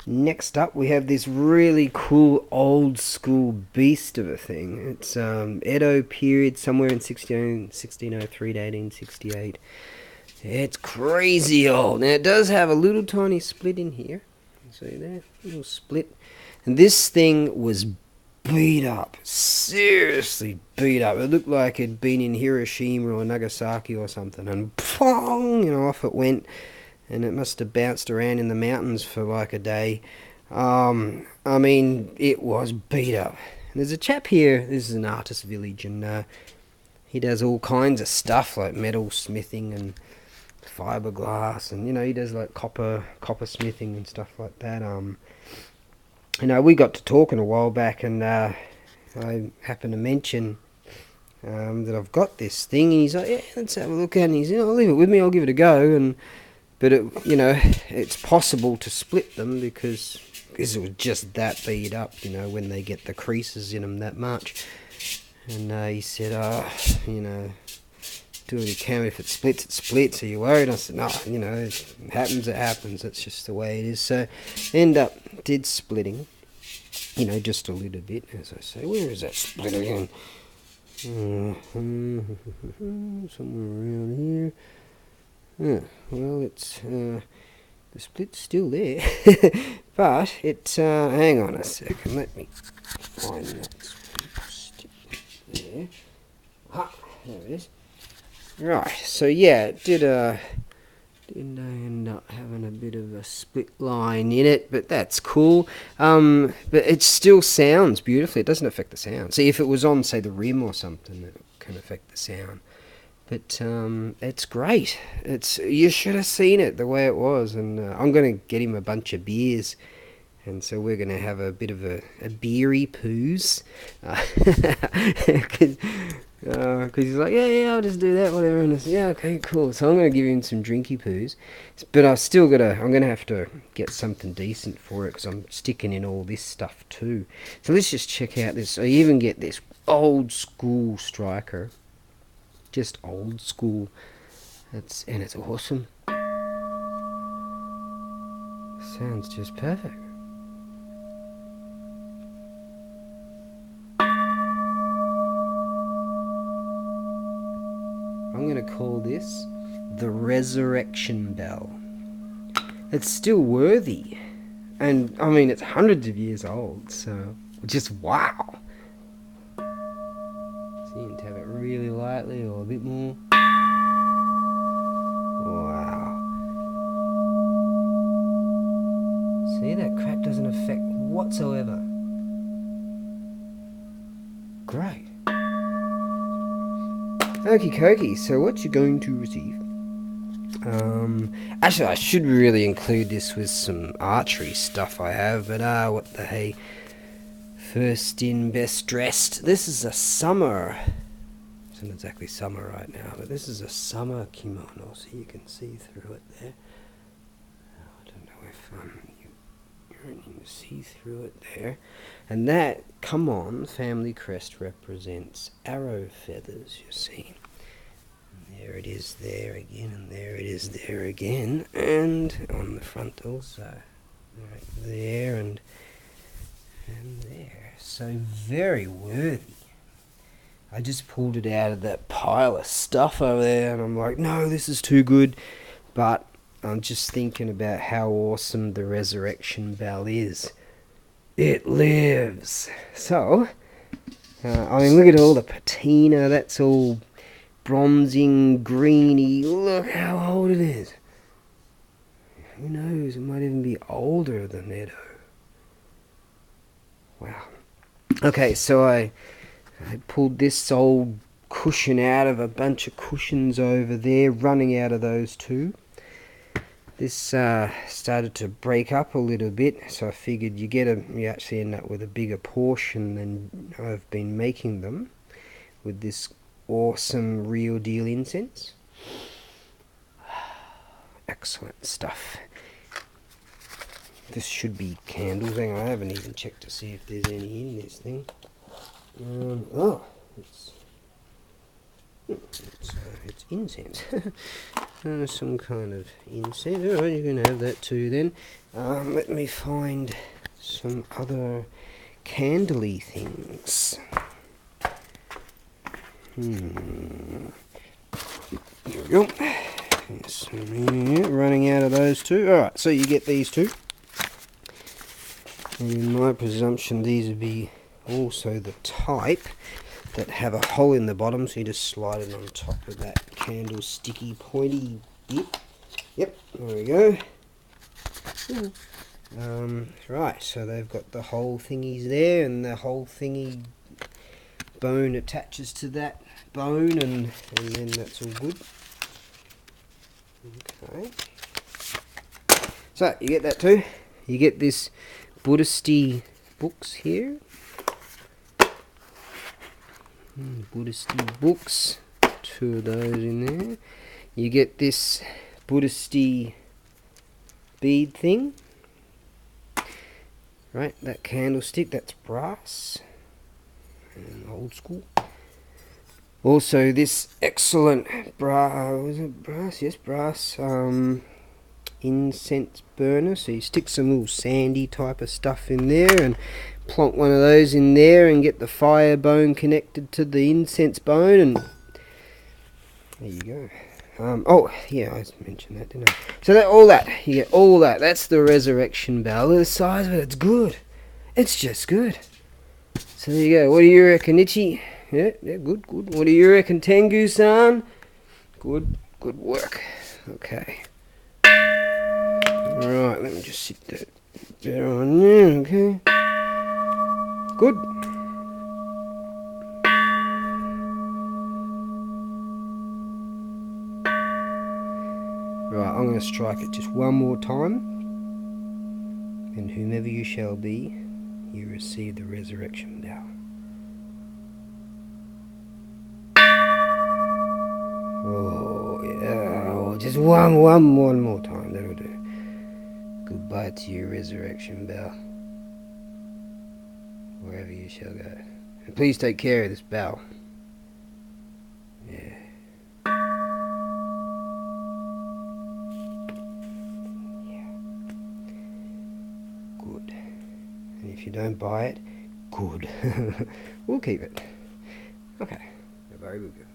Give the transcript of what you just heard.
Next up, we have this really cool old school beast of a thing. It's Edo period, somewhere in 1603 to 1868. It's crazy old. Now, it does have a little tiny split in here. See there? Little split. And this thing was beat up. Seriously beat up. It looked like it'd been in Hiroshima or Nagasaki or something. And pong, off it went. And it must have bounced around in the mountains for like a day. I mean, it was beat up. And there's a chap here, this is an artist village, and he does all kinds of stuff like metal smithing and fiberglass, and he does like copper smithing and stuff like that. We got to talking a while back, and I happened to mention that I've got this thing, and he's like, yeah, let's have a look at it. And he's, I'll leave it with me, I'll give it a go. But it's possible to split them because it was just that beat up, when they get the creases in them that much. And he said, do what you can. If it splits, it splits. Are you worried? I said, no, it happens, it happens. That's just the way it is. So did splitting, just a little bit, as I say. Where is that split again? Somewhere around here. Yeah, well, it's the split's still there, but it's hang on a second. Let me find that split there. Ah, there it is. Right. So yeah, it didn't end up having a bit of a split line in it, but that's cool. But it still sounds beautifully. It doesn't affect the sound. See, if it was on, say, the rim or something, it can affect the sound. But it's great. You should have seen it the way it was. And I'm going to get him a bunch of beers. And so we're going to have a bit of a beery poos. Because he's like, yeah, I'll just do that, whatever. And I said, yeah, okay, cool. So I'm going to give him some drinky poos. But I'm going to have to get something decent for it because I'm sticking in all this stuff too. So let's just check out this. I even get this old school striker. Just old school. It's awesome. Sounds just perfect. I'm going to call this the Resurrection Bell. It's still worthy. And, I mean, it's hundreds of years old, so just wow. So you can tap it really lightly or a bit more. Wow. See, that crack doesn't affect whatsoever. Great. Okie dokie, so what you're going to receive. Actually, I should really include this with some archery stuff I have, but what the hey. First in, best dressed. This is a summer. It's not exactly summer right now, but this is a summer kimono, so you can see through it there. I don't know if you're able to see through it there. And that, come on, family crest represents arrow feathers, you see. And there it is there again, and there it is there again. And on the front also. Right there and there. So very worthy. I just pulled it out of that pile of stuff over there, and I'm like, no, this is too good. But I'm just thinking about how awesome the Resurrection Bell is. It lives. So, I mean, look at all the patina. That's all bronzing, greeny. Look how old it is. Who knows? It might even be older than Edo. Wow. Okay, so I pulled this old cushion out of a bunch of cushions over there, running out of those two. This started to break up a little bit, so I figured you actually end up with a bigger portion than I've been making them with this awesome real deal incense. Excellent stuff. This should be candles. Hang on, I haven't even checked to see if there's any in this thing. It's incense. some kind of incense. Alright, you can have that too then. Let me find some other candly things. Here we go. Yes, running out of those two. Alright, so you get these two. And in my presumption, these would be also the type that have a hole in the bottom, so you just slide it on top of that candle sticky pointy bit. Yep, there we go. Right, so they've got the whole thingies there, and the whole thingy bone attaches to that bone, and then that's all good. Okay. So you get that too. You get this Buddhisty books here. Buddhisty books. Two of those in there. You get this Buddhisty bead thing. Right, that candlestick, that's brass. And old school. Also this excellent was it brass? Yes, brass incense burner. So you stick some little sandy type of stuff in there and plonk one of those in there and get the fire bone connected to the incense bone, and there you go. Oh yeah, I mentioned that, didn't I? So you get all that. That's the resurrection bell. The size of it, it's good. It's just good. So there you go. What do you reckon, Itchy? Yeah, good. What do you reckon, Tengu-san? Good work. Okay. Right, let me just sit that better on there, okay. Good. Right, I'm going to strike it just one more time. And whomever you shall be, you receive the resurrection bell. Oh, yeah. Oh, just one more time. That'll do. Goodbye to your resurrection bell. Wherever you shall go. And please take care of this bell. Yeah. Yeah. Good. And if you don't buy it, good. We'll keep it. Okay. ABAREBUGYO.